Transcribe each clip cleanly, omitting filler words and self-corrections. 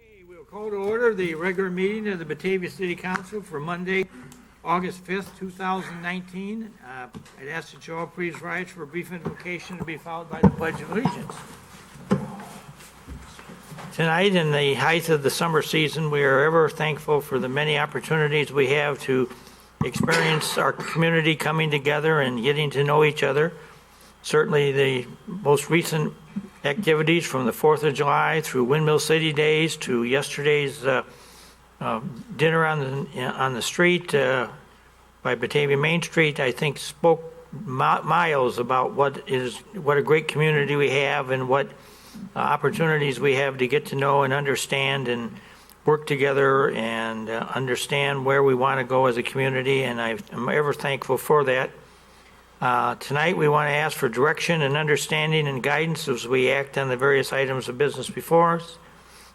Okay, we'll call to order the regular meeting of the Batavia City Council for Monday, August 5th, 2019. I'd ask that you all please rise for a brief invocation to be followed by the Pledge of Allegiance. Tonight, in the height of the summer season, we are ever thankful for the many opportunities we have to experience our community coming together and getting to know each other. Certainly, the most recent activities from the 4th of July through Windmill City Days to yesterday's dinner on the street by Batavia Main Street, I think spoke miles about what a great community we have and what opportunities we have to get to know and understand and work together and understand where we want to go as a community, and I'm ever thankful for that. Tonight we want to ask for direction and understanding and guidance as we act on the various items of business before us.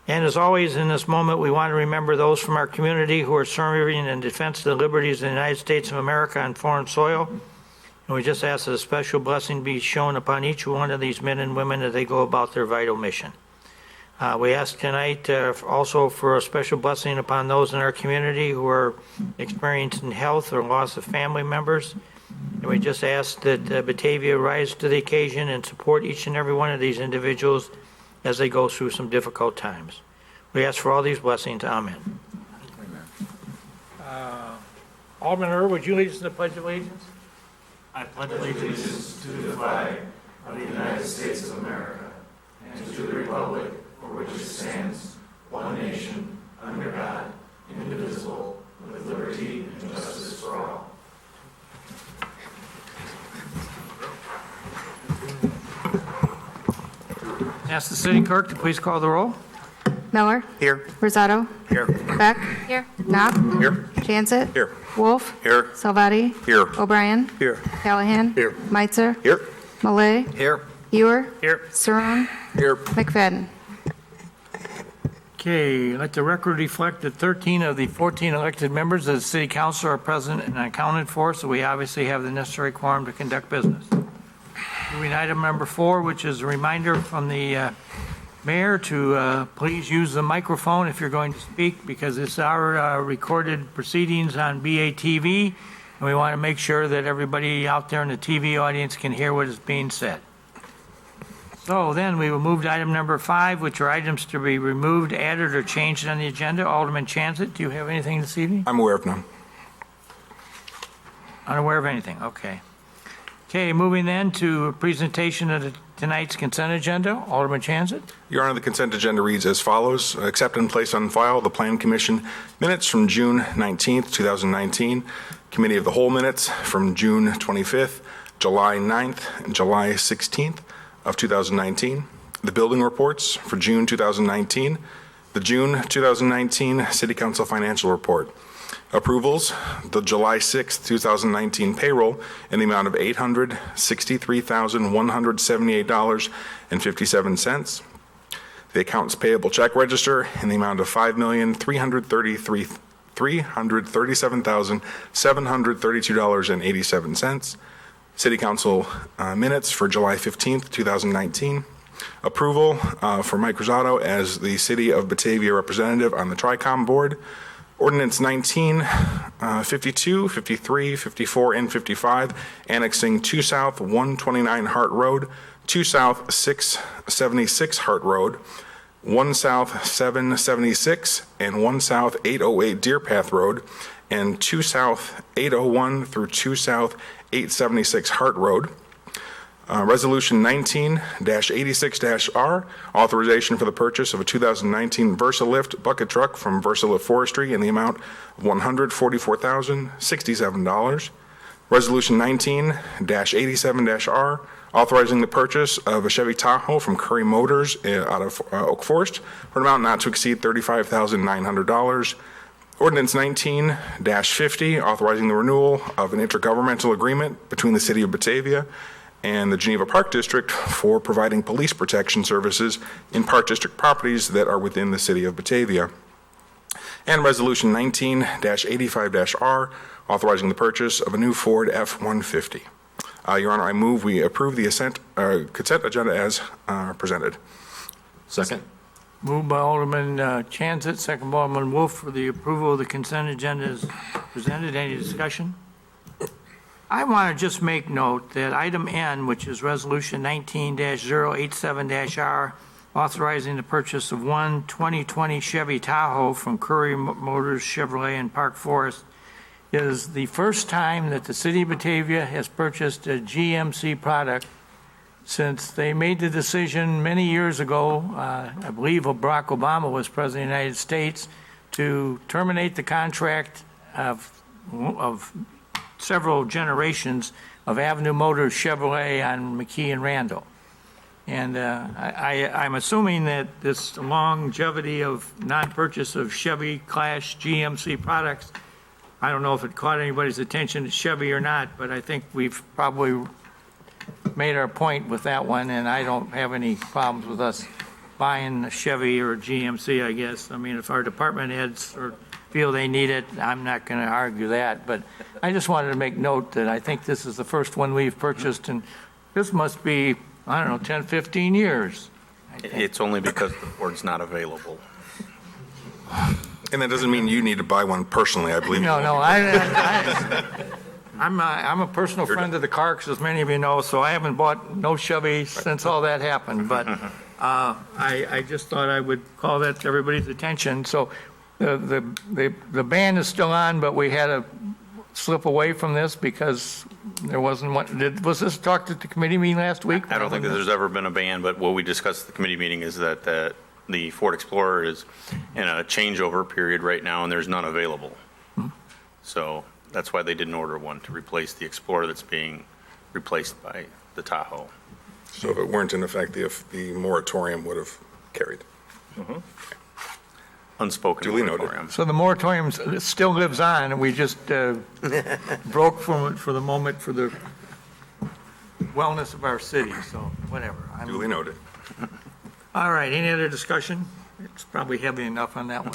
And as always in this moment, we want to remember those from our community who are serving in defense of the liberties of the United States of America on foreign soil. And we just ask that a special blessing be shown upon each one of these men and women as they go about their vital mission. We ask tonight also for a special blessing upon those in our community who are experiencing health or loss of family members. And we just ask that Batavia rise to the occasion and support each and every one of these individuals as they go through some difficult times. We ask for all these blessings. Amen. Alderman Earl, would you lead us in the Pledge of Allegiance? I pledge allegiance to the flag of the United States of America and to the republic for which it stands, one nation, under God, indivisible, with liberty and justice for all. Ask the city clerk to please call the roll. Miller. Here. Rosado. Here. Beck. Here. Knopf. Here. Janset. Here. Wolf. Here. Salvati. Here. O'Brien. Here. Callahan. Here. Meitzer. Here. Malay. Here. Ewer. Here. Saron. Here. McFadden. Okay, let the record reflect that 13 of the 14 elected members of the city council are present and accounted for, so we obviously have the necessary quorum to conduct business. Moving item number 4, which is a reminder from the mayor to please use the microphone if you're going to speak, because it's our recorded proceedings on BATV, and we want to make sure that everybody out there in the TV audience can hear what is being said. So then we will move to item number 5, which are items to be removed, added, or changed on the agenda. Alderman Chanzit, do you have anything this evening? I'm aware of none. Unaware of anything, okay. Okay, moving then to a presentation of tonight's consent agenda. Alderman Chanzit. Your Honor, the consent agenda reads as follows. Accept and place on file the Plan Commission minutes from June 19th, 2019, Committee of the Whole minutes from June 25th, July 9th, and July 16th of 2019, the building reports for June 2019, the June 2019 City Council Financial Report. Approvals, the July 6th, 2019 payroll in the amount of $863,178.57. The accounts payable check register in the amount of $5,337,732.87. City Council minutes for July 15th, 2019. Approval for Mike Rosado as the City of Batavia representative on the TRICOM board. Ordinance 19, 52, 53, 54, and 55, annexing 2 South 129 Hart Road, 2 South 676 Hart Road, 1 South 776, and 1 South 808 Deer Path Road, and 2 South 801 through 2 South 876 Hart Road. Resolution 19-86-R, authorization for the purchase of a 2019 VersaLift bucket truck from VersaLift Forestry in the amount of $144,067. Resolution 19-87-R, authorizing the purchase of a Chevy Tahoe from Curry Motors out of Oak Forest for an amount not to exceed $35,900. Ordinance 19-50, authorizing the renewal of an intergovernmental agreement between the City of Batavia and the Geneva Park District for providing police protection services in Park District properties that are within the City of Batavia. And Resolution 19-85-R, authorizing the purchase of a new Ford F-150. Your Honor, I move we approve the consent agenda as presented. Second. Moved by Alderman Chanzit, second by Alderman Wolf for the approval of the consent agenda as presented. Any discussion? I want to just make note that item N, which is Resolution 19-087-R, authorizing the purchase of one 2020 Chevy Tahoe from Curry Motors Chevrolet in Park Forest, is the first time that the city of Batavia has purchased a GMC product since they made the decision many years ago, I believe Barack Obama was President of the United States, to terminate the contract of several generations of Avenue Motors Chevrolet on McKee and Randall. And I'm assuming that this longevity of non-purchase of Chevy Clash GMC products, I don't know if it caught anybody's attention at Chevy or not, but I think we've probably made our point with that one, and I don't have any problems with us buying a Chevy or a GMC, I guess. I mean, if our department heads feel they need it, I'm not going to argue that, but I just wanted to make note that I think this is the first one we've purchased, and this must be, I don't know, 10, 15 years. It's only because the Ford's not available. And that doesn't mean you need to buy one personally, I believe. No, I'm a personal friend of the Clarks, as many of you know, so I haven't bought no Chevy since all that happened, but I just thought I would call that to everybody's attention. So the ban is still on, but we had to slip away from this because there wasn't one. Was this talked at the committee meeting last week? I don't think that there's ever been a ban, but what we discussed at the committee meeting is that the Ford Explorer is in a changeover period right now, and there's none available. So that's why they didn't order one, to replace the Explorer that's being replaced by the Tahoe. So if it weren't in effect, the moratorium would have carried. Unspoken Duly noted. moratorium. So the moratorium still lives on, and we just broke from it for the moment for the wellness of our city, so whatever. Duly noted. All right, any other discussion? It's probably heavy enough on that one.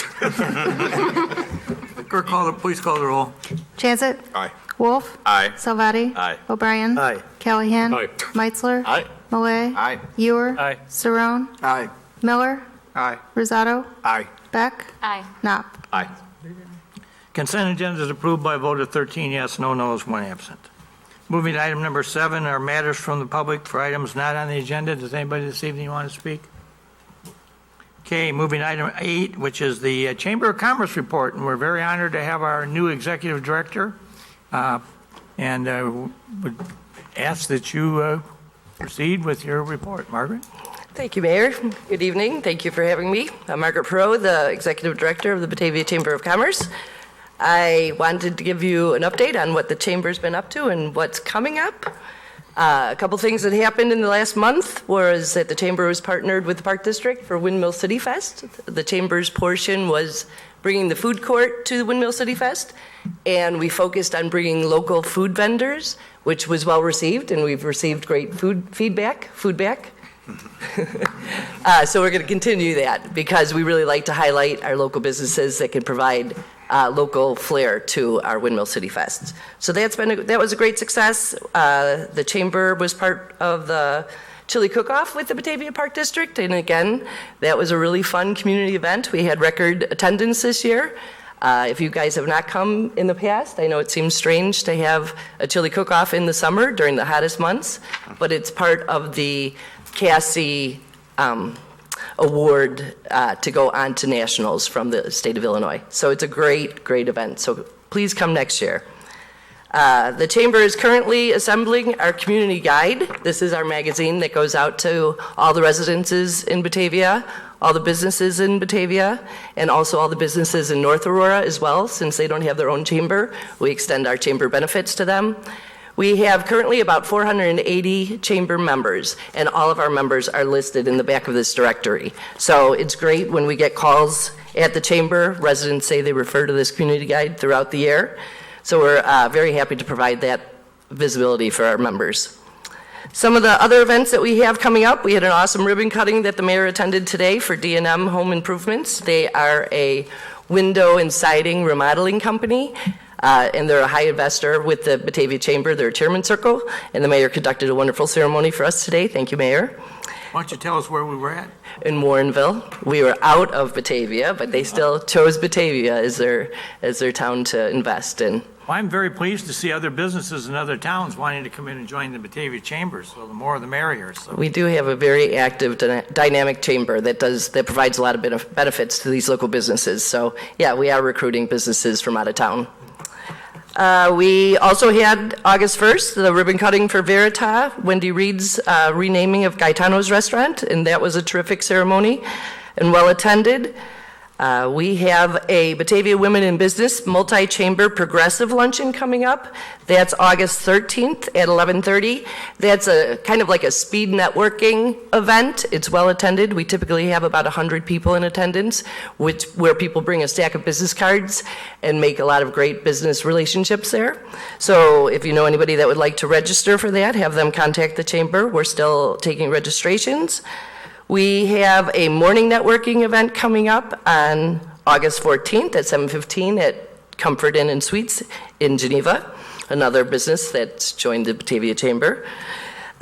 Clerk, please call the roll. Chanzit. Aye. Wolf. Aye. Salvati. Aye. O'Brien. Aye. Callahan. Aye. Meitzler. Aye. Malay. Aye. Ewer. Aye. Saron. Aye. Miller. Aye. Rosato. Aye. Beck. Aye. Knopp. Aye. Consent agenda is approved by a vote of 13 yes, no no's, 1 absent. Moving to item number 7 are matters from the public for items not on the agenda. Does anybody this evening want to speak? Okay, moving to item 8, which is the Chamber of Commerce report, and we're very honored to have our new executive director, and would ask that you proceed with your report. Margaret? Thank you, Mayor. Good evening. Thank you for having me. I'm Margaret Perot, the Executive Director of the Batavia Chamber of Commerce. I wanted to give you an update on what the Chamber's been up to and what's coming up. A couple things that happened in the last month was that the Chamber was partnered with the Park District for Windmill City Fest. The Chamber's portion was bringing the food court to the Windmill City Fest, and we focused on bringing local food vendors, which was well received, and we've received great feedback. So we're going to continue that because we really like to highlight our local businesses that can provide local flair to our Windmill City Fest. So that was a great success. The Chamber was part of the Chili Cook-Off with the Batavia Park District, and again, that was a really fun community event. We had record attendance this year. If you guys have not come in the past, I know it seems strange to have a Chili Cook-Off in the summer during the hottest months, but it's part of the Cassie award to go on to nationals from the state of Illinois. So it's a great, great event. So please come next year. The Chamber is currently assembling our community guide. This is our magazine that goes out to all the residences in Batavia, all the businesses in Batavia, and also all the businesses in North Aurora as well. Since they don't have their own chamber, we extend our chamber benefits to them. We have currently about 480 chamber members, and all of our members are listed in the back of this directory. So it's great when we get calls at the chamber. Residents say they refer to this community guide throughout the year. So we're very happy to provide that visibility for our members. Some of the other events that we have coming up, we had an awesome ribbon cutting that the mayor attended today for D&M Home Improvements. They are a window and siding remodeling company. And they're a high investor with the Batavia Chamber. They're a chairman circle, and the mayor conducted a wonderful ceremony for us today. Thank you, Mayor. Why don't you tell us where we were at? in Warrenville. We were out of Batavia, but they still chose Batavia as their town to invest in. Well, I'm very pleased to see other businesses in other towns wanting to come in and join the Batavia Chambers, so the more the merrier. So We do have a very active, dynamic chamber that provides a lot of benefits to these local businesses. So, yeah, we are recruiting businesses from out of town. We also had August 1st, the ribbon cutting for Verita, Wendy Reed's renaming of Gaetano's restaurant, and that was a terrific ceremony and well attended. We have a Batavia Women in Business multi-chamber progressive luncheon coming up. That's August 13th at 11:30. That's a kind of like a speed networking event. It's well attended. We typically have about 100 people in attendance, where people bring a stack of business cards and make a lot of great business relationships there. So if you know anybody that would like to register for that, have them contact the chamber. We're still taking registrations. We have a morning networking event coming up on August 14th at 7:15 at Comfort Inn and Suites in Geneva, another business that's joined the Batavia Chamber.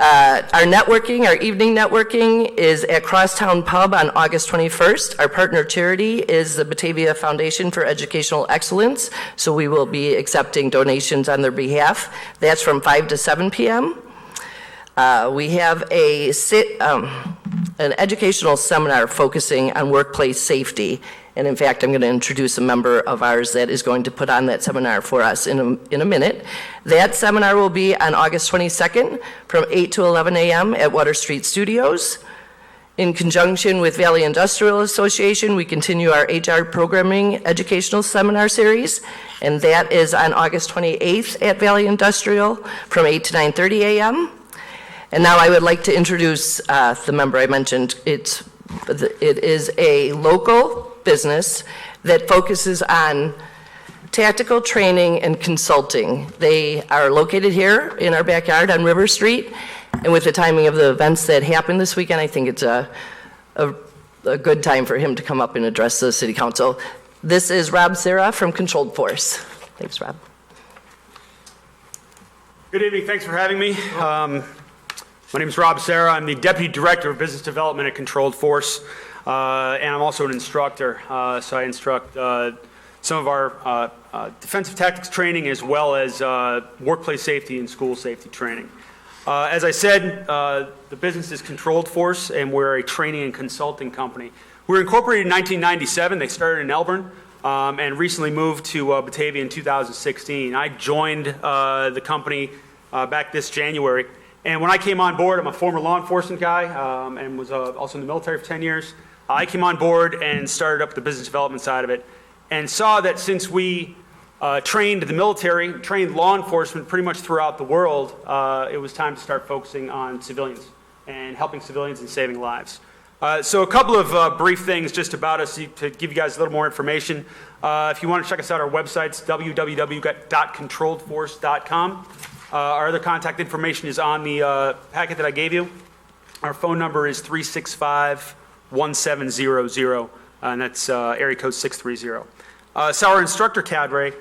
Our evening networking is at Crosstown Pub on August 21st. Our partner charity is the Batavia Foundation for Educational Excellence, so we will be accepting donations on their behalf. That's from 5 to 7 p.m. We have an educational seminar focusing on workplace safety. And in fact, I'm going to introduce a member of ours that is going to put on that seminar for us in a minute. That seminar will be on August 22nd from 8 to 11 a.m. at Water Street Studios. In conjunction with Valley Industrial Association, we continue our HR programming educational seminar series, and that is on August 28th at Valley Industrial from 8 to 9:30 a.m. And now I would like to introduce the member I mentioned. It is a local business that focuses on tactical training and consulting. They are located here in our backyard on River Street, and with the timing of the events that happened this weekend, I think it's a good time for him to come up and address the City Council. This is Rob Serra from Controlled Force. Thanks, Rob. Good evening. Thanks for having me. My name is Rob Serra. I'm the Deputy Director of Business Development at Controlled Force, and I'm also an instructor. So I instruct some of our defensive tactics training as well as workplace safety and school safety training. As I said, the business is Controlled Force, and we're a training and consulting company. We were incorporated in 1997. They started in Elburn and recently moved to Batavia in 2016. I joined the company back this January. And when I came on board, I'm a former law enforcement guy and was also in the military for 10 years. I came on board and started up the business development side of it and saw that since we trained the military, trained law enforcement pretty much throughout the world, it was time to start focusing on civilians and helping civilians and saving lives. So a couple of brief things just about us to give you guys a little more information. If you want to check us out, our website's www.controlledforce.com. Our other contact information is on the packet that I gave you. Our phone number is 365-1700, and that's area code 630. So our instructor cadre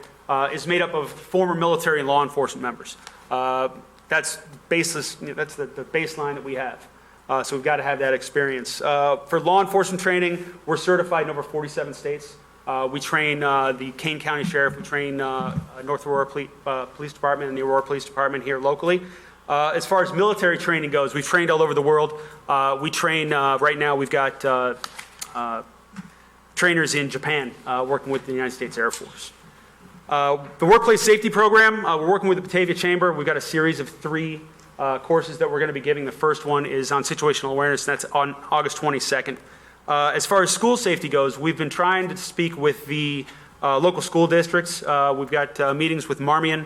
is made up of former military and law enforcement members. That's baseless. That's the baseline that we have. So we've got to have that experience. For law enforcement training, we're certified in over 47 states. We train the Kane County Sheriff. We train North Aurora Police Department and the Aurora Police Department here locally. As far as military training goes, we've trained all over the world. We train, right now we've got trainers in Japan working with the United States Air Force. The Workplace Safety Program, we're working with the Batavia Chamber. We've got a series of 3 courses that we're going to be giving. The first one is on situational awareness, and that's on August 22nd. As far as school safety goes, we've been trying to speak with the local school districts. We've got meetings with Marmion,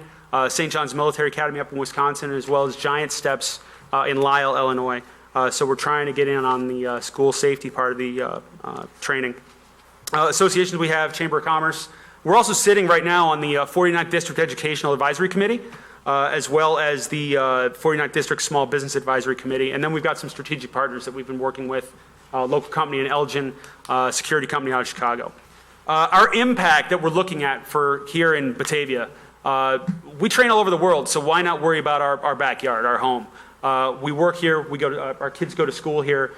St. John's Military Academy up in Wisconsin, as well as Giant Steps in Lisle, Illinois. So we're trying to get in on the school safety part of the training. Associations we have, Chamber of Commerce. We're also sitting right now on the 49th District Educational Advisory Committee, as well as the 49th District Small Business Advisory Committee. And then we've got some strategic partners that we've been working with. Local company in Elgin, security company out of Chicago. Our impact that we're looking at for here in Batavia, we train all over the world, so why not worry about our backyard, our home? We work here, our kids go to school here,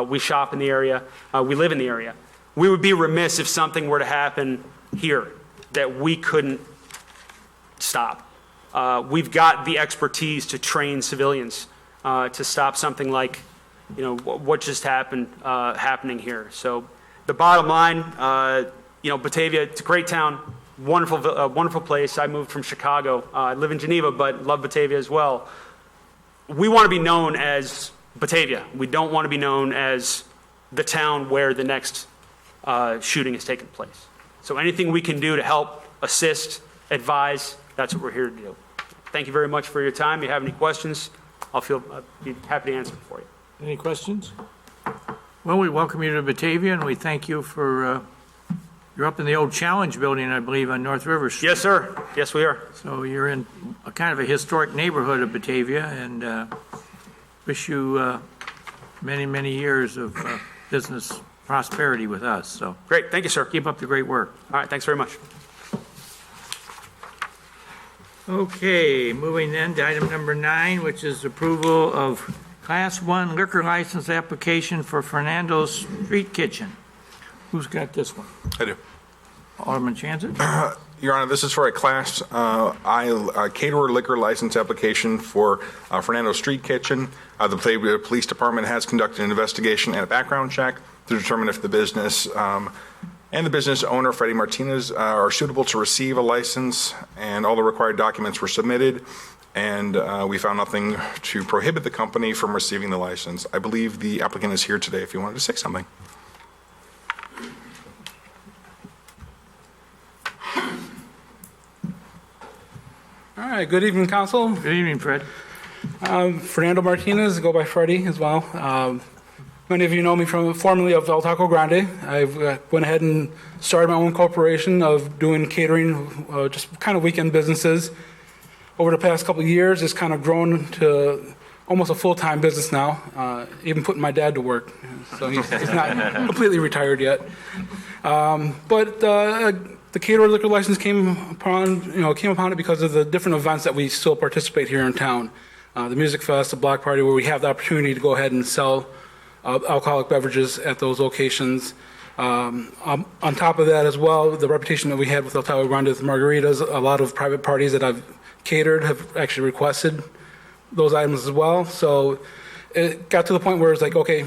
we shop in the area, we live in the area. We would be remiss if something were to happen here that we couldn't stop. We've got the expertise to train civilians to stop something like, what just happened happening here. So the bottom line, Batavia, it's a great town, wonderful place. I moved from Chicago. I live in Geneva, but love Batavia as well. We want to be known as Batavia. We don't want to be known as the town where the next shooting is taking place. So anything we can do to help, assist, advise, that's what we're here to do. Thank you very much for your time. If you have any questions, I'd be happy to answer them for you. Any questions? Well, we welcome you to Batavia, and we thank you for, you're up in the old Challenge Building, I believe, on North River Street. Yes, sir. Yes, we are. So you're in a kind of a historic neighborhood of Batavia, and wish you many, many years of business prosperity with us. So Great. Thank you, sir. keep up the great work. All right. Thanks very much. Okay, moving then to item number 9, which is approval of Class 1 liquor license application for Fernando's Street Kitchen. Who's got this one? I do. Alderman Chancer? Your Honor, this is for a Class I caterer liquor license application for Fernando Street Kitchen. The Batavia Police Department has conducted an investigation and a background check to determine if the business and the business owner, Freddie Martinez, are suitable to receive a license, and all the required documents were submitted, and we found nothing to prohibit the company from receiving the license. I believe the applicant is here today if you wanted to say something. All right, good evening, Council. Good evening, Fred. Fernando Martinez, go by Freddie as well. Many of you know me from formerly of El Taco Grande. I've went ahead and started my own corporation of doing catering, just kind of weekend businesses. Over the past couple of years, it's kind of grown to almost a full-time business now, even putting my dad to work. So he's not completely retired yet. But the caterer liquor license came upon it because of the different events that we still participate here in town. The Music Fest, the Block Party, where we have the opportunity to go ahead and sell alcoholic beverages at those locations. On top of that as well, the reputation that we had with El Taco Grande with margaritas, a lot of private parties that I've catered have actually requested those items as well. So it got to the point where it's like, okay,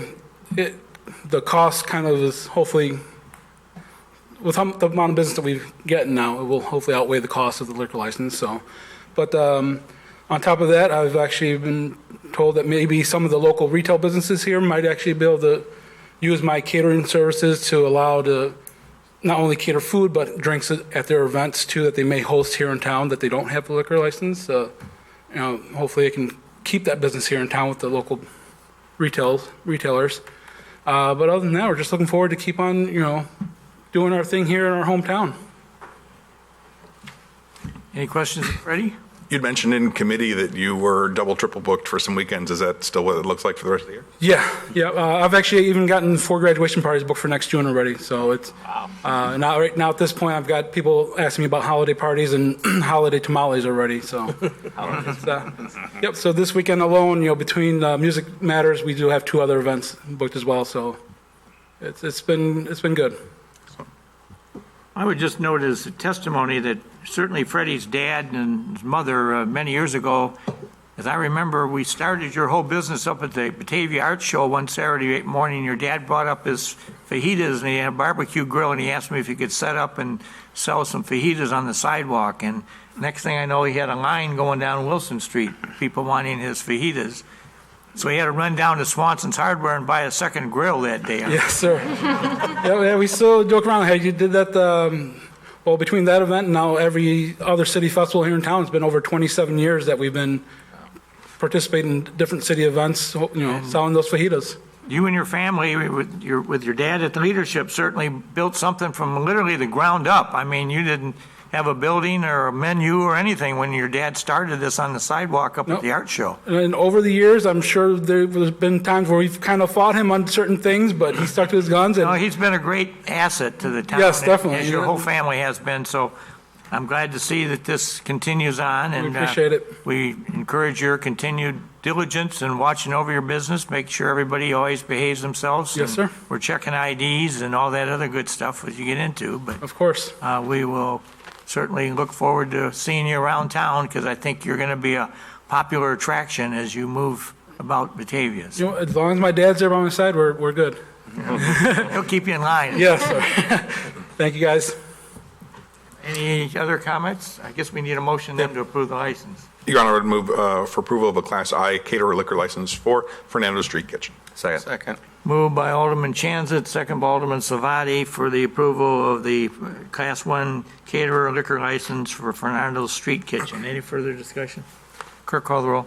the cost kind of is hopefully, with the amount of business that we've gotten now, it will hopefully outweigh the cost of the liquor license. So, but on top of that, I've actually been told that maybe some of the local retail businesses here might actually be able to use my catering services to allow to not only cater food, but drinks at their events too that they may host here in town that they don't have the liquor license. Hopefully I can keep that business here in town with the local retailers. But other than that, we're just looking forward to keep on, doing our thing here in our hometown. Any questions, Freddie? You'd mentioned in committee that you were double, triple booked for some weekends. Is that still what it looks like for the rest of the year? Yeah. I've actually even gotten 4 graduation parties booked for next June already. So it's right now at this point, I've got people asking me about holiday parties and holiday tamales already. So yep. So this weekend alone, between Music Matters, we do have 2 other events booked as well. So it's been good. I would just note as a testimony that certainly Freddie's dad and his mother many years ago, as I remember, we started your whole business up at the Batavia Art Show one Saturday morning. Your dad brought up his fajitas and he had a barbecue grill and he asked me if he could set up and sell some fajitas on the sidewalk. And next thing I know, he had a line going down Wilson Street, people wanting his fajitas. So he had to run down to Swanson's Hardware and buy a second grill that day. Yes, sir. Yeah, we still joke around. Hey, you did that, between that event and now every other city festival here in town, it's been over 27 years that we've been participating in different city events, selling those fajitas. You and your family, with your dad at the leadership, certainly built something from literally the ground up. I mean, you didn't have a building or a menu or anything when your dad started this on the sidewalk up at the art show. And over the years, I'm sure there's been times where we've kind of fought him on certain things, but he stuck to his guns. He's been a great asset to the town. Yes, definitely. As your whole family has been. So I'm glad to see that this continues on, We and appreciate it. we encourage your continued diligence in watching over your business, make sure everybody always behaves themselves. Yes, and sir. We're checking IDs and all that other good stuff as you get into, but Of course. we will certainly look forward to seeing you around town, because I think you're going to be a popular attraction as you move about Batavia. You know, as long as my dad's there by my side, we're good. He'll keep you in line. Yes, sir. Thank you, guys. Any other comments? I guess we need a motion then to approve the license. Your Honor, I would move for approval of a Class I caterer liquor license for Fernando Street Kitchen. Second. Moved by Alderman Chanzit, second by Alderman Savati for the approval of the Class 1 caterer liquor license for Fernando's Street Kitchen. Any further discussion? Clerk, call the roll.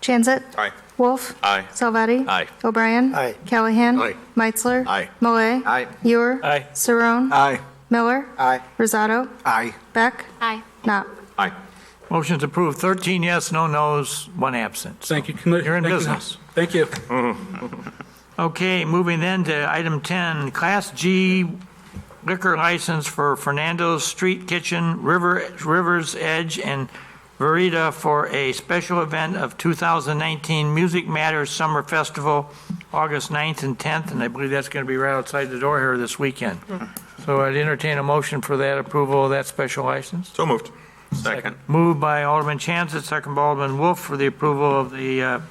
Chanzit. Aye. Wolf. Aye. Salvati. Aye. O'Brien. Aye. Callahan. Aye. Meitzler. Aye. Malay. Aye. Ewer. Aye. Saron. Aye. Miller. Aye. Rosado. Aye. Beck. Aye. Knapp. Aye. Motion's approved, 13 yes, no no's, 1 absent. Thank you. You're in Thank you. business. Thank you. Okay, moving then to item 10, Class G liquor license for Fernando's Street Kitchen, River's Edge, and Verita for a special event of 2019 Music Matters Summer Festival, August 9th and 10th, and I believe that's going to be right outside the door here this weekend. So I'd entertain a motion for that approval of that special license. So moved. Second. Moved by Alderman Chanzit, second by Alderman Wolf for the approval of the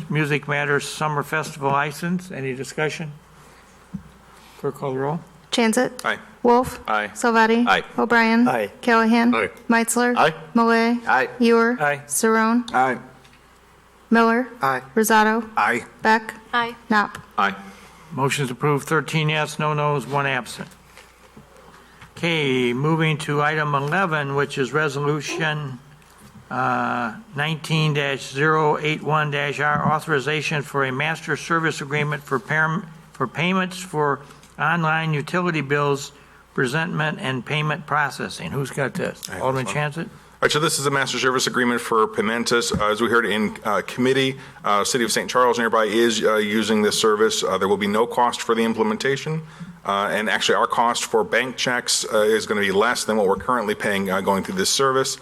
Music Matters Summer Festival license. Any discussion? Clerk, call the roll. Chanzit. Aye. Wolf. Aye. Salvati. Aye. O'Brien. Aye. Callahan. Aye. Meitzler. Aye. Malay. Aye. Ewer. Aye. Saron. Aye. Miller. Aye. Rosado. Aye. Beck. Aye. Knapp. Aye. Motion's approved, 13 yes, no no's, 1 absent. Okay, moving to item 11, which is Resolution 19-081-R, authorization for a master service agreement for payments for online utility bills, presentment and payment processing. Who's got this? Alderman Chanzit? All right, so this is a master service agreement for Pimentas. As we heard in committee, City of St. Charles nearby is using this service. There will be no cost for the implementation. And actually, our cost for bank checks is going to be less than what we're currently paying going through this service.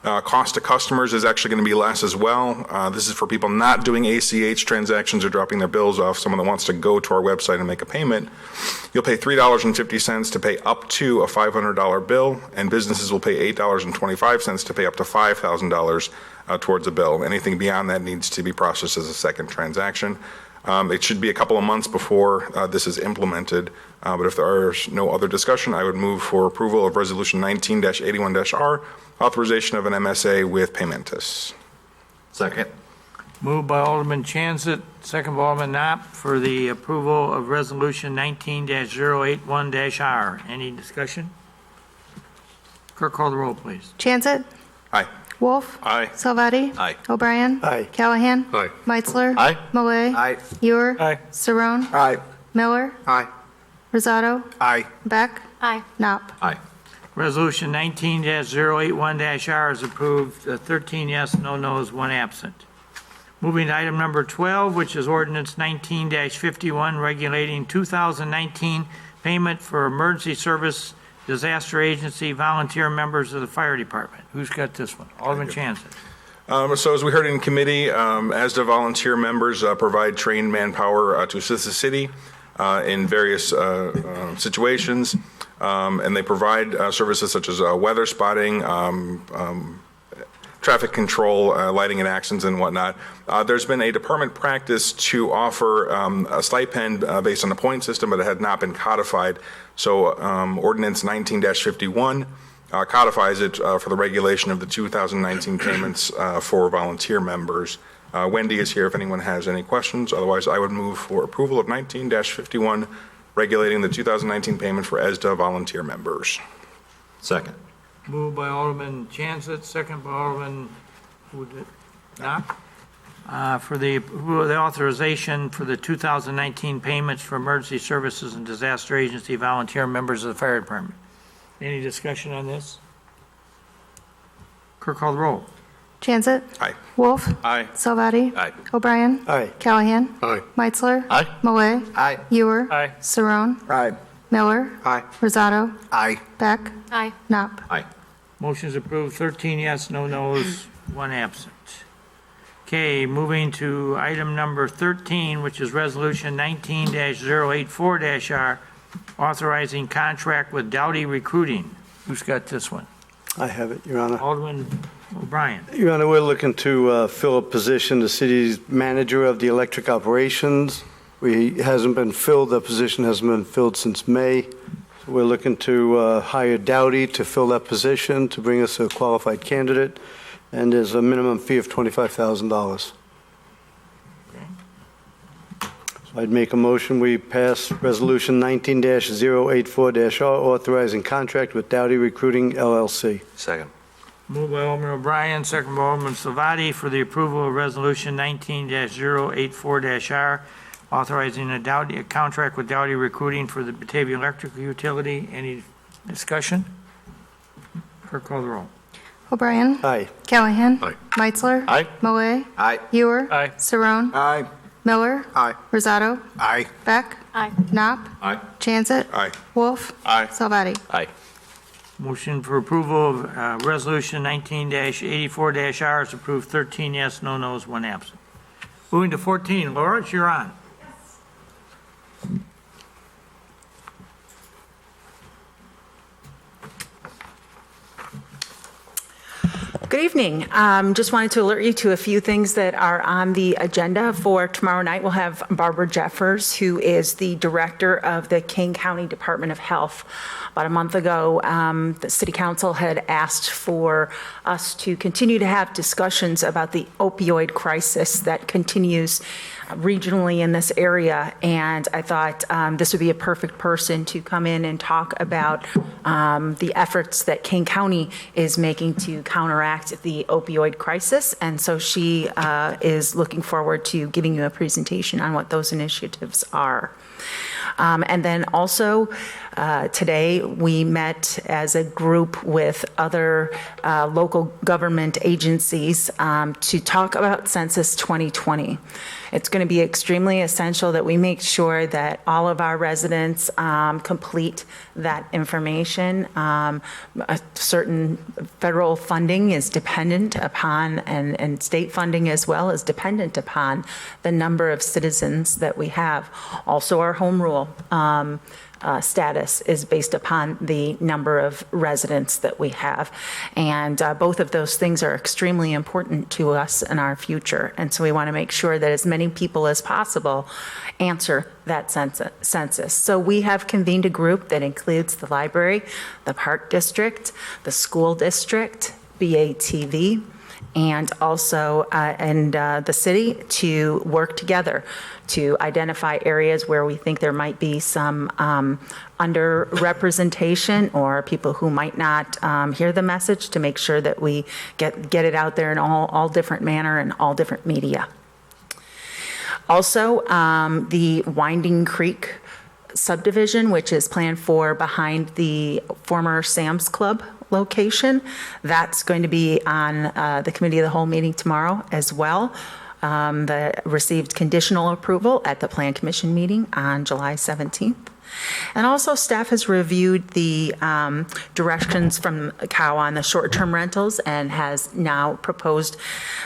Cost to customers is actually going to be less as well. This is for people not doing ACH transactions or dropping their bills off. Someone that wants to go to our website and make a payment, you'll pay $3.50 to pay up to a $500 bill, and businesses will pay $8.25 to pay up to $5,000 towards a bill. Anything beyond that needs to be processed as a second transaction. It should be a couple of months before this is implemented, but if there is no other discussion, I would move for approval of Resolution 19-81-R, authorization of an MSA with Paymentus. Second. Moved by Alderman Chanzit, second by Alderman Knapp for the approval of Resolution 19-081-R. Any discussion? Clerk, call the roll, please. Chanzit. Aye. Wolf. Aye. Salvati. Aye. O'Brien. Aye. Callahan. Aye. Meitzler. Aye. Malay. Aye. Ewer. Aye. Saron. Aye. Miller. Aye. Rosado. Aye. Beck. Aye. Knapp. Aye. Resolution 19-081-R is approved, 13 yes, no no's, 1 absent. Moving to item number 12, which is ordinance 19-51, regulating 2019 payment for emergency service disaster agency volunteer members of the fire department. Who's got this one? Alderman Chanzit. So as we heard in committee, ASDA volunteer members provide trained manpower to assist the city in various situations, and they provide services such as weather spotting, traffic control, lighting and accidents and whatnot. There's been a department practice to offer a stipend based on a point system, but it had not been codified. So Ordinance 19-51 codifies it for the regulation of the 2019 payments for volunteer members. Wendy is here if anyone has any questions. Otherwise, I would move for approval of 19-51, regulating the 2019 payment for ESDA volunteer members. Second. Moved by Alderman Chanzit, second by Alderman Knapp. For the authorization for the 2019 payments for emergency services and disaster agency volunteer members of the fire department. Any discussion on this? Clerk, call the roll. Chanzit. Aye. Wolf. Aye. Salvati. Aye. O'Brien. Aye. Callahan. Aye. Meitzler. Aye. Malay. Aye. Ewer. Aye. Saron. Aye. Miller. Aye. Rosado. Aye. Beck. Aye. Knapp. Aye. Motion's approved, 13 yes, no no's, 1 absent. Okay, moving to item number 13, which is Resolution 19-084-R, authorizing contract with Dowdy Recruiting. Who's got this one? I have it, Your Honor. Alderman O'Brien. Your Honor, we're looking to fill a position, the city's manager of the electric operations. It hasn't been filled, the position hasn't been filled since May. So we're looking to hire Dowdy to fill that position, to bring us a qualified candidate, and there's a minimum fee of $25,000. So I'd make a motion, we pass Resolution 19-084-R, authorizing contract with Dowdy Recruiting LLC. Second. Moved by Alderman O'Brien, second by Alderman Salvati for the approval of Resolution 19-084-R, authorizing a contract with Dowdy Recruiting for the Batavia Electric Utility. Any discussion? Clerk, call the roll. O'Brien. Aye. Callahan. Aye. Meitzler. Aye. Millet. Aye. Ewer. Aye. Saron. Aye. Miller. Aye. Rosato. Aye. Beck. Knopp. Aye. Chansett. Aye. Wolf. Aye. Salvati. Aye. Motion for approval of Resolution 19-84-R is approved, 13 yes, no no's, 1 absent. Moving to 14, Laura, you're on. Good evening. Just wanted to alert you to a few things that are on the agenda for tomorrow night. We'll have Barbara Jeffers, who is the director of the King County Department of Health. About a month ago, the City Council had asked for us to continue to have discussions about the opioid crisis that continues regionally in this area, and I thought this would be a perfect person to come in and talk about the efforts that King County is making to counteract the opioid crisis, and so she is looking forward to giving you a presentation on what those initiatives are. And then also, today, we met as a group with other local government agencies to talk about Census 2020. It's going to be extremely essential that we make sure that all of our residents complete that information. A certain federal funding is dependent upon, and state funding as well, is dependent upon the number of citizens that we have. Also, our home rule status is based upon the number of residents that we have. And both of those things are extremely important to us in our future. And so we want to make sure that as many people as possible answer that census. So we have convened a group that includes the library, the park district, the school district, BATV, and also the city to work together to identify areas where we think there might be some underrepresentation or people who might not hear the message, to make sure that we get it out there in all different manner and all different media. Also, the Winding Creek subdivision, which is planned for behind the former Sam's Club location, that's going to be on the committee of the whole meeting tomorrow as well. That received conditional approval at the Plan Commission meeting on July 17th. And also, staff has reviewed the directions from COW on the short-term rentals and has now proposed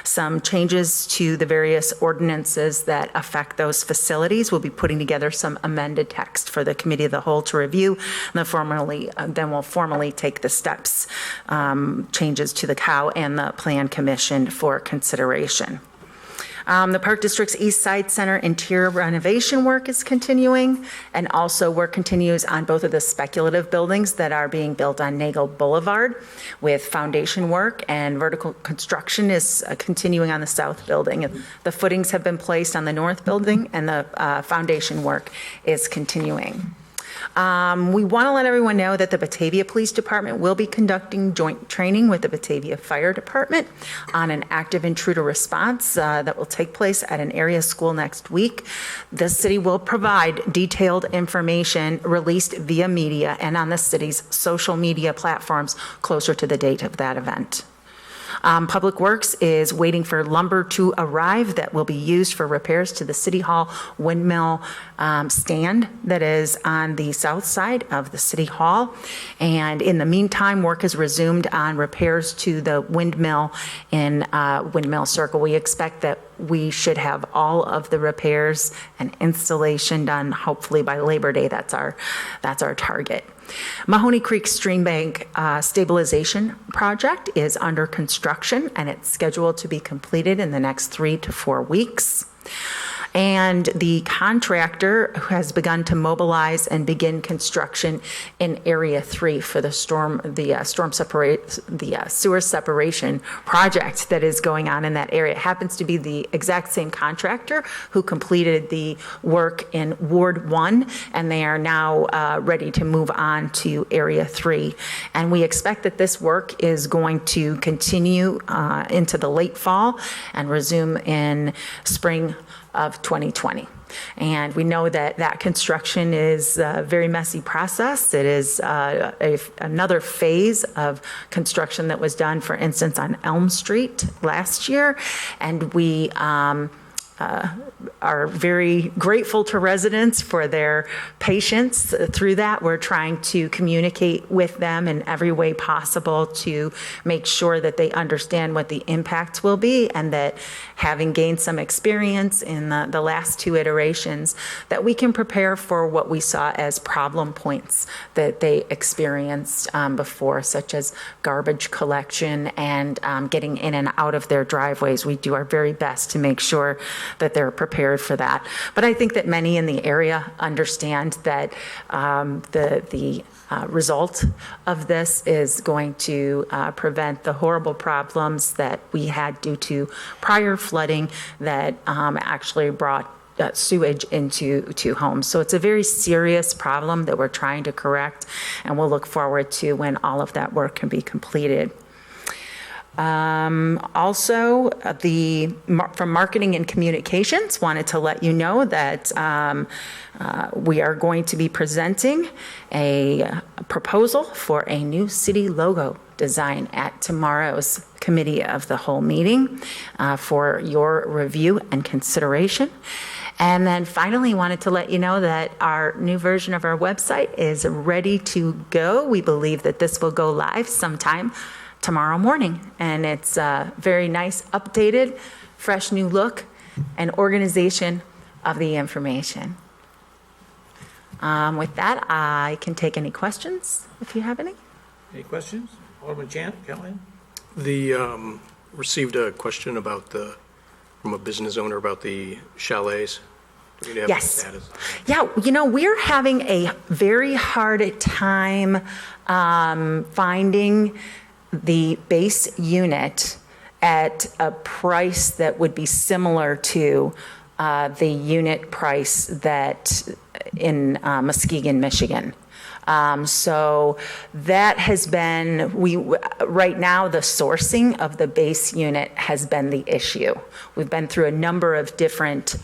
some changes to the various ordinances that affect those facilities. We'll be putting together some amended text for the committee of the whole to review, and then we'll formally take the steps, changes to the COW and the Plan Commission for consideration. The Park District's East Side Center interior renovation work is continuing, and also work continues on both of the speculative buildings that are being built on Nagel Boulevard, with foundation work, and vertical construction is continuing on the south building. The footings have been placed on the north building, and the foundation work is continuing. We want to let everyone know that the Batavia Police Department will be conducting joint training with the Batavia Fire Department on an active intruder response that will take place at an area school next week. The city will provide detailed information released via media and on the city's social media platforms closer to the date of that event. Public Works is waiting for lumber to arrive that will be used for repairs to the City Hall windmill stand that is on the south side of the City Hall. And in the meantime, work has resumed on repairs to the windmill in Windmill Circle. We expect that we should have all of the repairs and installation done hopefully by Labor Day. That's our target. Mahoney Creek Stream Bank stabilization project is under construction, and it's scheduled to be completed in the next 3 to 4 weeks. And the contractor has begun to mobilize and begin construction in Area 3 for the sewer separation project that is going on in that area. It happens to be the exact same contractor who completed the work in Ward 1, and they are now ready to move on to Area 3. And we expect that this work is going to continue into the late fall and resume in spring of 2020. And we know that that construction is a very messy process. It is another phase of construction that was done, for instance, on Elm Street last year. And we are very grateful to residents for their patience through that. We're trying to communicate with them in every way possible to make sure that they understand what the impacts will be, and that having gained some experience in the last 2 iterations, that we can prepare for what we saw as problem points that they experienced before, such as garbage collection and getting in and out of their driveways. We do our very best to make sure that they're prepared for that. But I think that many in the area understand that the result of this is going to prevent the horrible problems that we had due to prior flooding that actually brought sewage into homes. So it's a very serious problem that we're trying to correct, and we'll look forward to when all of that work can be completed. Also, from Marketing and Communications, wanted to let you know that we are going to be presenting a proposal for a new city logo design at tomorrow's Committee of the Whole meeting for your review and consideration. And then finally, wanted to let you know that our new version of our website is ready to go. We believe that this will go live sometime tomorrow morning, and it's a very nice, updated, fresh new look and organization of the information. With that, I can take any questions if you have any. Any questions? Alderman Callahan? Received a question from a business owner about the chalets. Do you have Yes. the status? Yeah, we're having a very hard time finding the base unit at a price that would be similar to the unit price that in Muskegon, Michigan. So that has been, right now the sourcing of the base unit has been the issue. We've been through a number of different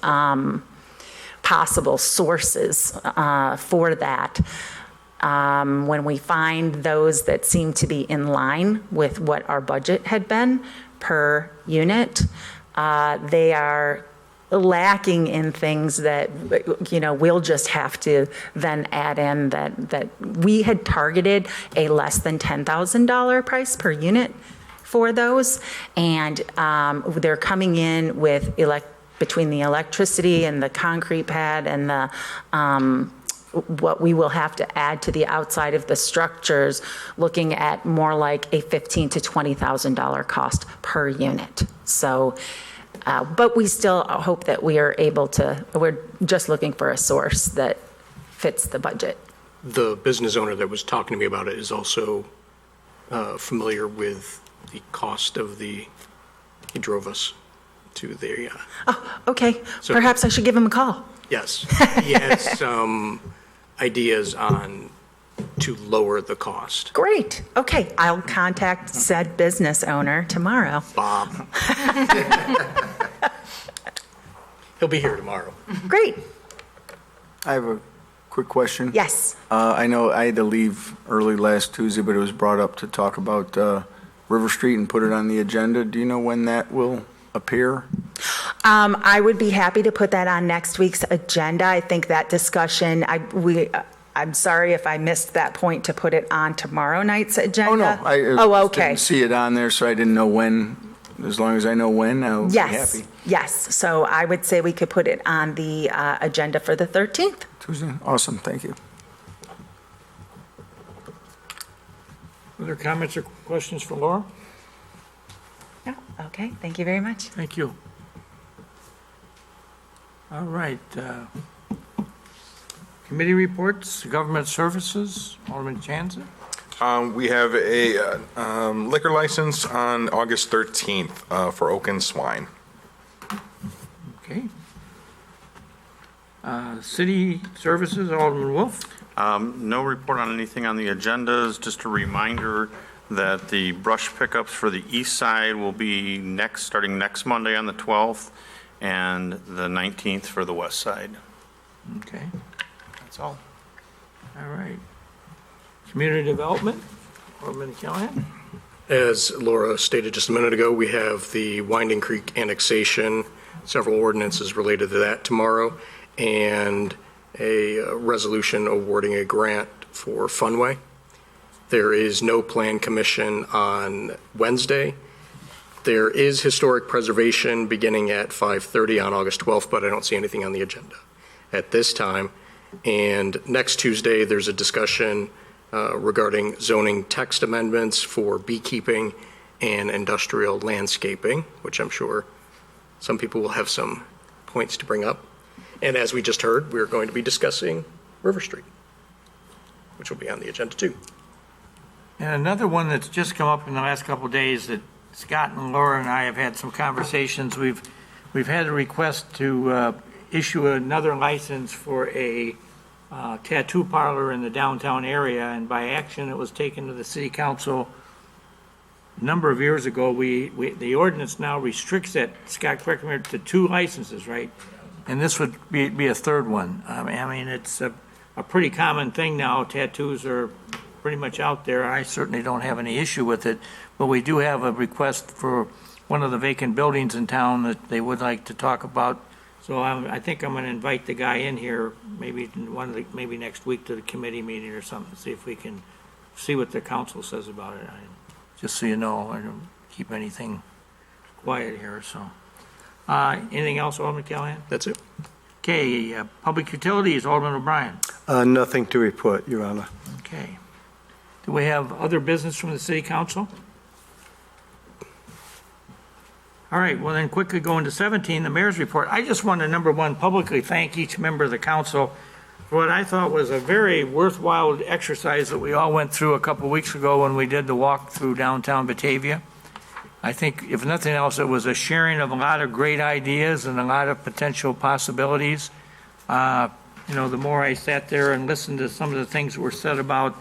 possible sources for that. When we find those that seem to be in line with what our budget had been per unit, they are lacking in things that, we'll just have to then add in that we had targeted a less than $10,000 price per unit for those. And they're coming in with between the electricity and the concrete pad and the what we will have to add to the outside of the structures, looking at more like a $15,000 to $20,000 cost per unit. So, but we still hope that we are able to, we're just looking for a source that fits the budget. The business owner that was talking to me about it is also familiar with the cost of he drove us to the. Oh, okay. So- Perhaps I should give him a call. Yes, he has some ideas to lower the cost. Great. Okay. I'll contact said business owner tomorrow. Bob. He'll be here tomorrow. Great. I have a quick question. Yes. I know I had to leave early last Tuesday, but it was brought up to talk about River Street and put it on the agenda. Do you know when that will appear? I would be happy to put that on next week's agenda. I think that discussion, I'm sorry if I missed that point to put it on tomorrow night's agenda. Oh, no. I okay. didn't see it on there, so I didn't know when. As long as I know when, I'll be Yes, happy. yes. So I would say we could put it on the agenda for the 13th. Tuesday? Awesome, thank you. Other comments or questions for Laura? No, okay, thank you very much. Thank you. All right. Committee reports, government services, Alderman Chanza. We have a liquor license on August 13th for Oaken Swine. Okay. City services, Alderman Wolf. No report on anything on the agendas. Just a reminder that the brush pickups for the east side will be starting next Monday on the 12th, and the 19th for the west side. Okay. That's all. All right. Community development, Alderman Callahan. As Laura stated just a minute ago, we have the Winding Creek annexation, several ordinances related to that tomorrow, and a resolution awarding a grant for Funway. There is no plan commission on Wednesday. There is historic preservation beginning at 5:30 on August 12th, but I don't see anything on the agenda at this time. And next Tuesday, there's a discussion regarding zoning text amendments for beekeeping and industrial landscaping, which I'm sure some people will have some points to bring up. And as we just heard, we're going to be discussing River Street, which will be on the agenda too. And another one that's just come up in the last couple of days that Scott and Laura and I have had some conversations. We've had a request to issue another license for a tattoo parlor in the downtown area, and by action it was taken to the city council a number of years ago. The ordinance now restricts that, Scott, correct me, to 2 licenses, right? And this would be a third one. I mean, it's a pretty common thing now. Tattoos are pretty much out there. I certainly don't have any issue with it, but we do have a request for one of the vacant buildings in town that they would like to talk about. So I think I'm going to invite the guy in here, maybe next week to the committee meeting or something, see if we can see what the council says about it. Just so you know, I don't keep anything quiet here. So, anything else, Alderman Callahan? That's it. Okay, public utilities, Alderman O'Brien. Nothing to report, Your Honor. Okay. Do we have other business from the city council? All right, well then quickly going to 17, the mayor's report. I just want to, number one, publicly thank each member of the council for what I thought was a very worthwhile exercise that we all went through a couple weeks ago when we did the walk through downtown Batavia. I think, if nothing else, it was a sharing of a lot of great ideas and a lot of potential possibilities. You know, the more I sat there and listened to some of the things that were said about,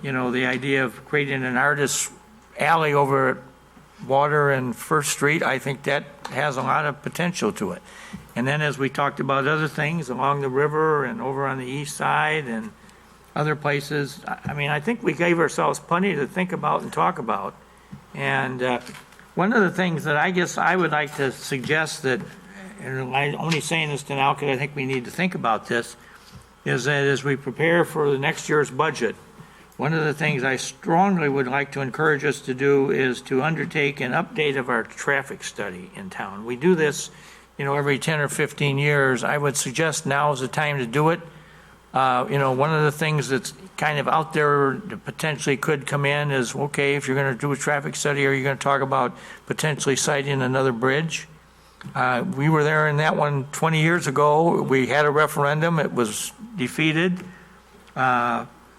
you know, the idea of creating an artist's alley over at Water and First Street, I think that has a lot of potential to it. And then as we talked about other things along the river and over on the east side and other places, I mean, I think we gave ourselves plenty to think about and talk about. And one of the things that I guess I would like to suggest that, and I'm only saying this to now because I think we need to think about this, is that as we prepare for the next year's budget, one of the things I strongly would like to encourage us to do is to undertake an update of our traffic study in town. We do this, you know, every 10 or 15 years. I would suggest now is the time to do it. You know, one of the things that's kind of out there that potentially could come in is, okay, if you're going to do a traffic study, are you going to talk about potentially siting another bridge? We were there in that one 20 years ago. We had a referendum. It was defeated.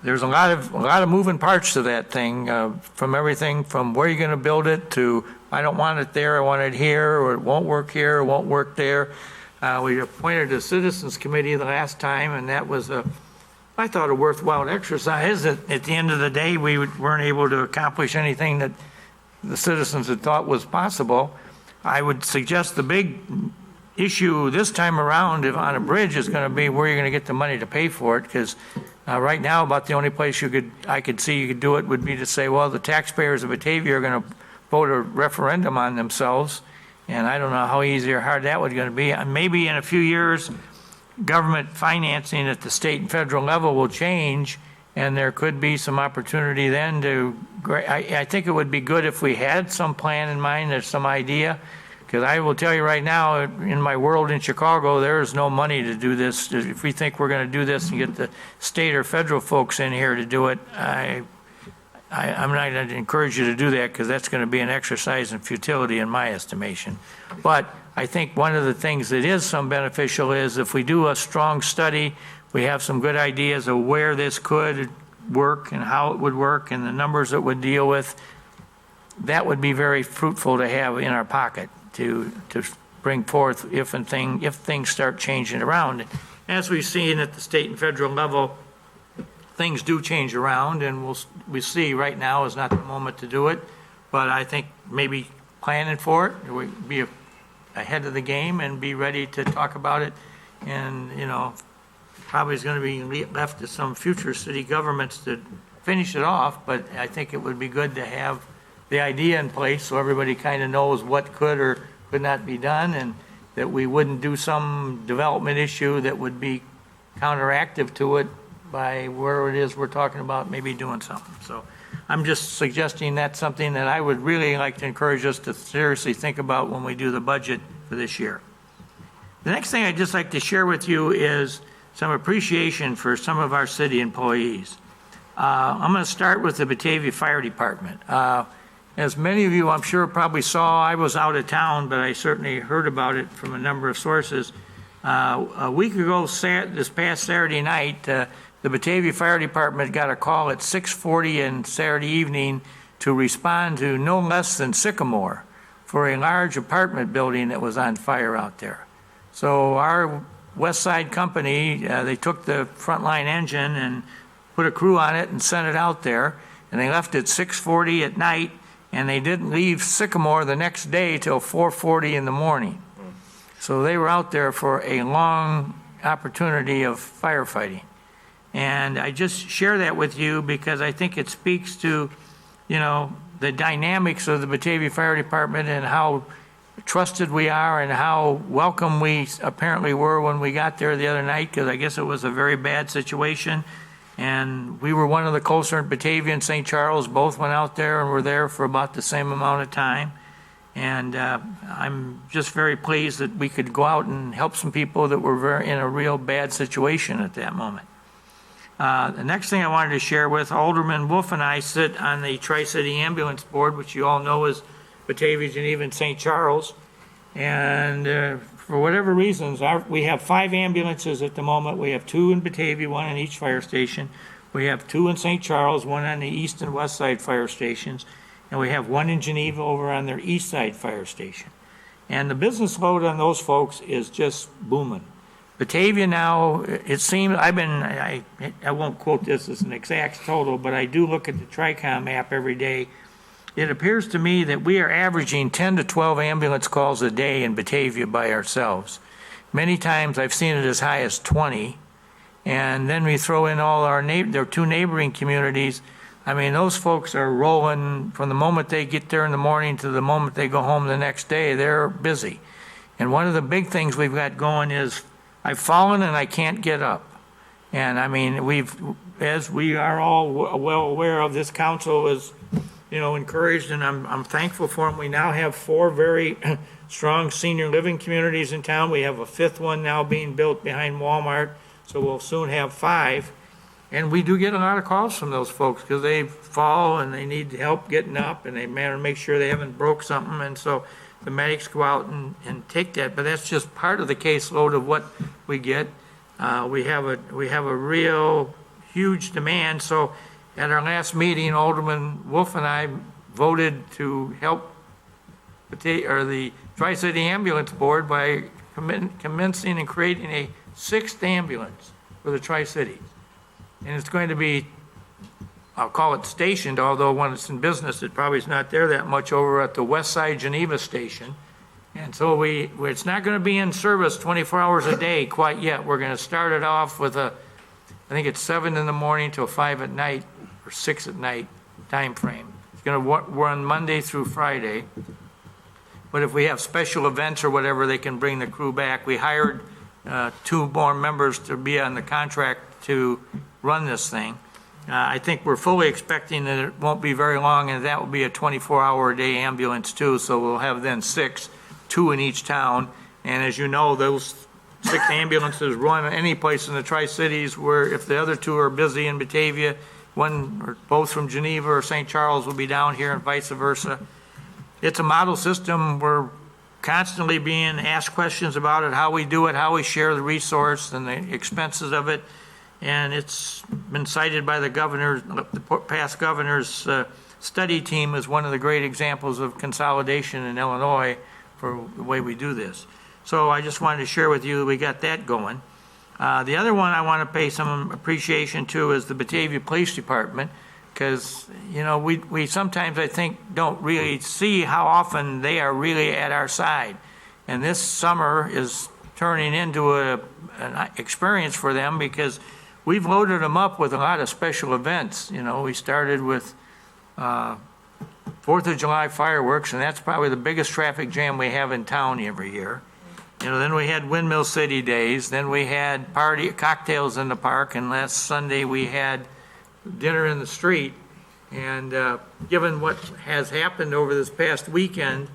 There's a lot of moving parts to that thing, from everything from where you're going to build it to I don't want it there, I want it here, or it won't work here, it won't work there. We appointed a citizens committee the last time, and that was I thought a worthwhile exercise. At the end of the day, we weren't able to accomplish anything that the citizens had thought was possible. I would suggest the big issue this time around on a bridge is going to be where you're going to get the money to pay for it, because right now about the only place I could see you could do it would be to say, well, the taxpayers of Batavia are going to vote a referendum on themselves. And I don't know how easy or hard that was going to be. And maybe in a few years, government financing at the state and federal level will change, and there could be some opportunity then to, I think it would be good if we had some plan in mind, there's some idea, because I will tell you right now, in my world in Chicago, there is no money to do this. If we think we're going to do this and get the state or federal folks in here to do it, I'm not going to encourage you to do that, because that's going to be an exercise in futility in my estimation. But I think one of the things that is some beneficial is if we do a strong study, we have some good ideas of where this could work and how it would work and the numbers it would deal with, that would be very fruitful to have in our pocket to bring forth if things start changing around. As we've seen at the state and federal level, things do change around, and we see right now is not the moment to do it, but I think maybe planning for it, we be ahead of the game and be ready to talk about it. And, probably is going to be left to some future city governments to finish it off, but I think it would be good to have the idea in place so everybody kind of knows what could or could not be done, and that we wouldn't do some development issue that would be counteractive to it by where it is we're talking about maybe doing something. So I'm just suggesting that's something that I would really like to encourage us to seriously think about when we do the budget for this year. The next thing I'd just like to share with you is some appreciation for some of our city employees. I'm going to start with the Batavia Fire Department. As many of you, I'm sure, probably saw, I was out of town, but I certainly heard about it from a number of sources. A week ago, this past Saturday night, the Batavia Fire Department got a call at 6:40 on Saturday evening to respond to no less than Sycamore for a large apartment building that was on fire out there. So our West Side company, they took the frontline engine and put a crew on it and sent it out there, and they left at 6:40 at night, and they didn't leave Sycamore the next day till 4:40 in the morning. So they were out there for a long opportunity of firefighting. And I just share that with you because I think it speaks to, the dynamics of the Batavia Fire Department and how trusted we are and how welcome we apparently were when we got there the other night, because I guess it was a very bad situation. And we were one of the closer in Batavia and St. Charles, both went out there and were there for about the same amount of time. And I'm just very pleased that we could go out and help some people that were in a real bad situation at that moment. The next thing I wanted to share with Alderman Wolf and I sit on the Tri-City Ambulance Board, which you all know is Batavia, Geneva, and St. Charles. And for whatever reasons, we have 5 ambulances at the moment. We have 2 in Batavia, 1 in each fire station. We have 2 in St. Charles, 1 on the east and west side fire stations. And we have 1 in Geneva over on their east side fire station. And the business load on those folks is just booming. Batavia now, it seems, I won't quote this as an exact total, but I do look at the TRICOM app every day. It appears to me that we are averaging 10 to 12 ambulance calls a day in Batavia by ourselves. Many times I've seen it as high as 20. And then we throw in all their 2 neighboring communities. I mean, those folks are rolling from the moment they get there in the morning to the moment they go home the next day. They're busy. And one of the big things we've got going is I've fallen and I can't get up. And I mean, as we are all well aware of, this council is, encouraged, and I'm thankful for them. We now have 4 very strong senior living communities in town. We have a 5th one now being built behind Walmart, so we'll soon have 5. And we do get a lot of calls from those folks because they fall and they need help getting up, and they make sure they haven't broke something, and so the medics go out and take that. But that's just part of the caseload of what we get. We have a real huge demand. So at our last meeting, Alderman Wolf and I voted to help the Tri-City Ambulance Board by commencing and creating a 6th ambulance for the Tri-Cities. And it's going to be, I'll call it stationed, although when it's in business, it probably is not there that much, over at the West Side Geneva station. And so it's not going to be in service 24 hours a day quite yet. We're going to start it off with I think it's 7 in the morning till 5 at night, or 6 at night time frame, going to run Monday through Friday. But if we have special events or whatever, they can bring the crew back. We hired 2 more members to be on the contract to run this thing. I think we're fully expecting that it won't be very long, and that will be a 24-hour-a-day ambulance too. So we'll have then 6, 2 in each town. And as you know, those 6 ambulances run any place in the Tri-Cities where if the other 2 are busy in Batavia, one or both from Geneva or St. Charles will be down here and vice versa. It's a model system. We're constantly being asked questions about it, how we do it, how we share the resource and the expenses of it. And it's been cited by the governor, the past governor's study team as one of the great examples of consolidation in Illinois for the way we do this. So I just wanted to share with you, we got that going. The other one I want to pay some appreciation to is the Batavia Police Department, because, you know, we sometimes, I think, don't really see how often they are really at our side. And this summer is turning into an experience for them because we've loaded them up with a lot of special events. You know, we started with 4th of July fireworks, and that's probably the biggest traffic jam we have in town every year. You know, then we had Windmill City Days, then we had cocktails in the park, and last Sunday we had dinner in the street. And given what has happened over this past weekend,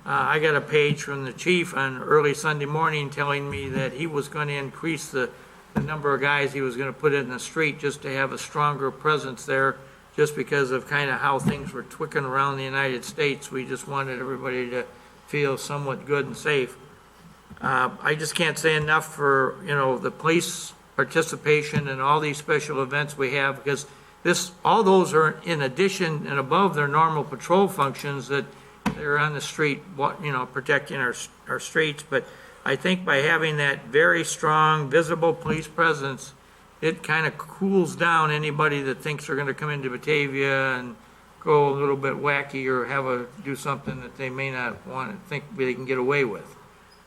I got a page from the chief on early Sunday morning telling me that he was going to increase the number of guys he was going to put in the street just to have a stronger presence there, just because of kind of how things were twicking around the United States. We just wanted everybody to feel somewhat good and safe. I just can't say enough for, you know, the police participation in all these special events we have, because all those are in addition and above their normal patrol functions that they're on the street, you know, protecting our streets. But I think by having that very strong, visible police presence, it kind of cools down anybody that thinks they're going to come into Batavia and go a little bit wacky or do something that they may not want to think they can get away with.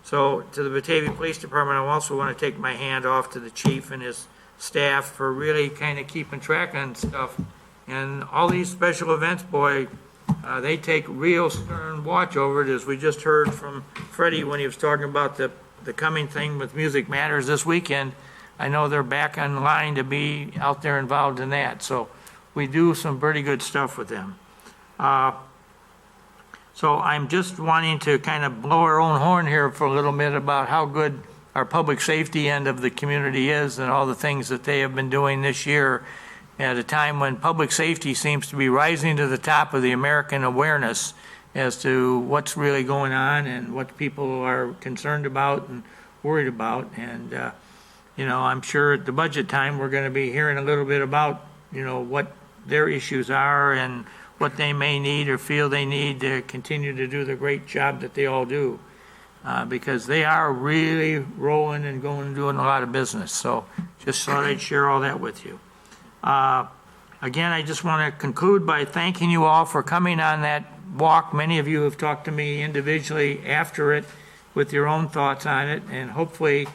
So to the Batavia Police Department, I also want to take my hand off to the chief and his staff for really kind of keeping track on stuff. And all these special events, boy, they take real stern watch over it, as we just heard from Freddie when he was talking about the coming thing with Music Matters this weekend. I know they're back on line to be out there involved in that. So we do some pretty good stuff with them. So I'm just wanting to kind of blow our own horn here for a little bit about how good our public safety end of the community is and all the things that they have been doing this year at a time when public safety seems to be rising to the top of the American awareness as to what's really going on and what people are concerned about and worried about. And, you know, I'm sure at the budget time we're going to be hearing a little bit about, you know, what their issues are and what they may need or feel they need to continue to do the great job that they all do, because they are really rolling and going and doing a lot of business. So just thought I'd share all that with you. Again, I just want to conclude by thanking you all for coming on that walk. Many of you have talked to me individually after it with your own thoughts on it, and hopefully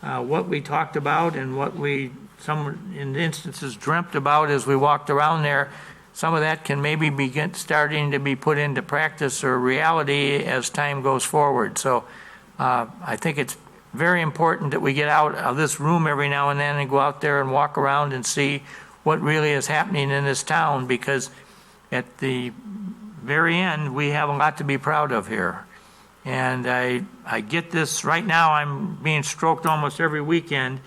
what we talked about and what we, some in instances, dreamt about as we walked around there, some of that can maybe starting to be put into practice or reality as time goes forward. So I think it's very important that we get out of this room every now and then and go out there and walk around and see what really is happening in this town, because at the very end, we have a lot to be proud of here. And I get this right now. I'm being stroked almost every weekend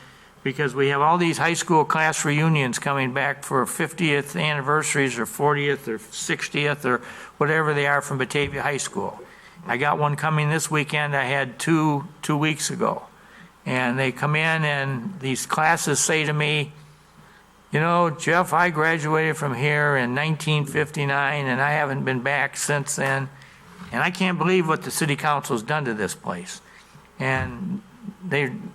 because we have all these high school class reunions coming back for 50th anniversaries or 40th or 60th or whatever they are from Batavia High School. I got one coming this weekend. I had two weeks ago. And they come in and these classes say to me, you know, Jeff, I graduated from here in 1959 and I haven't been back since then. And I can't believe what the city council's done to this place. And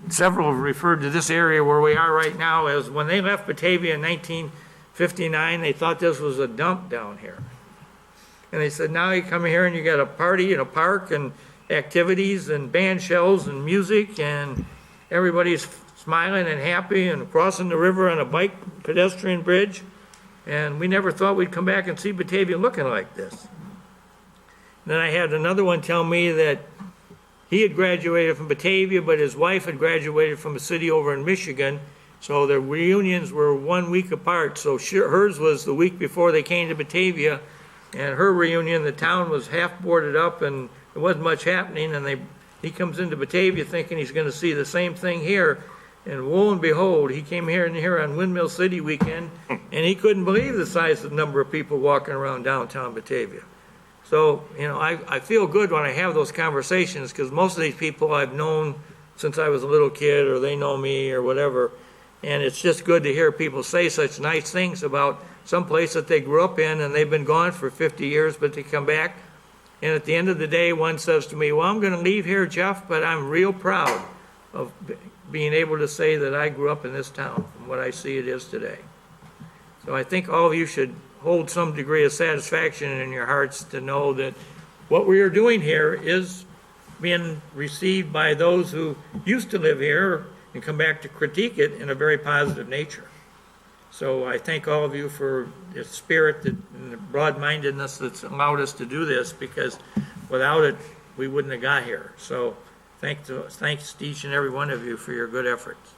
several have referred to this area where we are right now as when they left Batavia in 1959, they thought this was a dump down here. And they said, now you come here and you got a party and a park and activities and band shells and music and everybody's smiling and happy and crossing the river on a bike pedestrian bridge. And we never thought we'd come back and see Batavia looking like this. Then I had another one tell me that he had graduated from Batavia, but his wife had graduated from a city over in Michigan. So their reunions were 1 week apart. So hers was the week before they came to Batavia. And her reunion, the town was half boarded up and there wasn't much happening. And he comes into Batavia thinking he's going to see the same thing here. And lo and behold, he came here on Windmill City weekend, and he couldn't believe the size of the number of people walking around downtown Batavia. So, I feel good when I have those conversations because most of these people I've known since I was a little kid, or they know me or whatever. And it's just good to hear people say such nice things about some place that they grew up in and they've been gone for 50 years, but they come back. And at the end of the day, one says to me, well, I'm going to leave here, Jeff, but I'm real proud of being able to say that I grew up in this town from what I see it is today. So I think all of you should hold some degree of satisfaction in your hearts to know that what we are doing here is being received by those who used to live here and come back to critique it in a very positive nature. So I thank all of you for the spirit and the broad-mindedness that's allowed us to do this, because without it, we wouldn't have got here. So thanks to each and every one of you for your good efforts.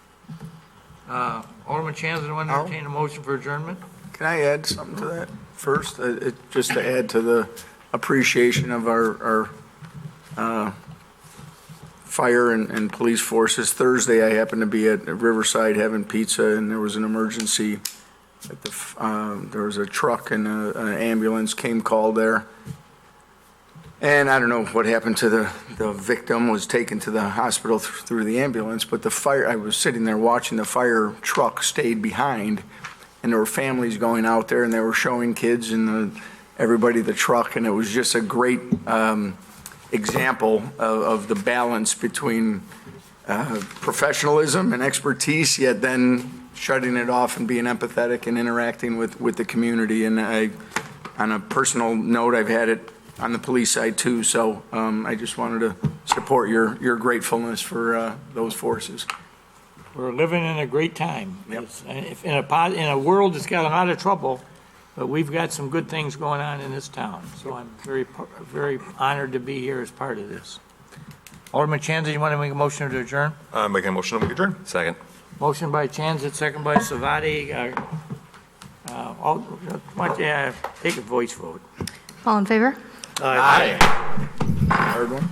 Alderman Chansley, want to entertain a motion for adjournment? Can I add something to that first? Just to add to the appreciation of our fire and police forces. Thursday, I happened to be at Riverside having pizza, and there was an emergency. There was a truck and an ambulance came called there. And I don't know what happened to the victim, was taken to the hospital through the ambulance, but I was sitting there watching the fire truck stayed behind, and there were families going out there and they were showing kids and everybody the truck, and it was just a great example of the balance between professionalism and expertise, yet then shutting it off and being empathetic and interacting with the community. And on a personal note, I've had it on the police side too, so I just wanted to support your gratefulness for those forces. We're living in a great time. Yep. In a world that's got a lot of trouble, but we've got some good things going on in this town. So I'm very, very honored to be here as part of this. Alderman Chansley, you want to make a motion to adjourn? Making a motion to adjourn. Second. Motion by Chansley, second by Savati. Take a voice vote. All in favor? Aye. Hard one?